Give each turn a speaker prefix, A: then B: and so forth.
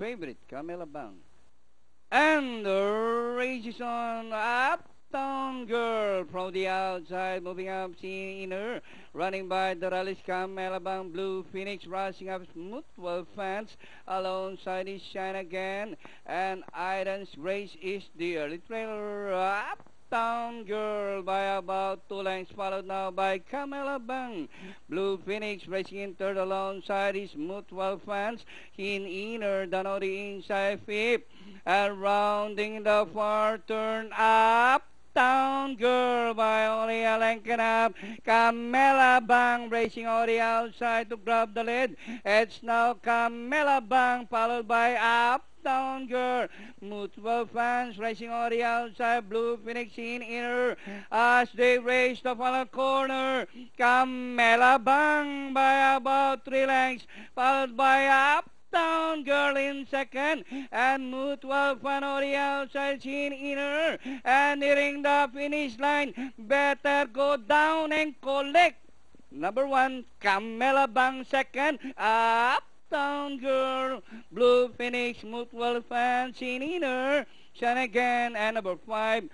A: favorite, Camila Bang. And the race is on. Uptown Girl from the outside, moving up, seeing inner, running by the rallies, Camila Bang, Blue Phoenix, rushing up smooth, well fans, alongside is Shine Again, and Aiden's Grace is the early trailer. Uptown Girl by about 2 lengths, followed now by Camila Bang. Blue Phoenix racing in third alongside his Mutual fans. In inner, Danodi inside fifth. And rounding the far turn, Uptown Girl by only a length and a half. Camila Bang racing on the outside to grab the lead. It's now Camila Bang followed by Uptown Girl. Mutual fans racing on the outside. Blue Phoenix in inner as they race the final corner. Camila Bang by about 3 lengths, followed by Uptown Girl in second, and Mutual fan on the outside, in inner, and nearing the finish line. Better go down and collect. Number 1, Camila Bang second. Uptown Girl, Blue Phoenix, Mutual fan, in inner, Shine Again, and number 5,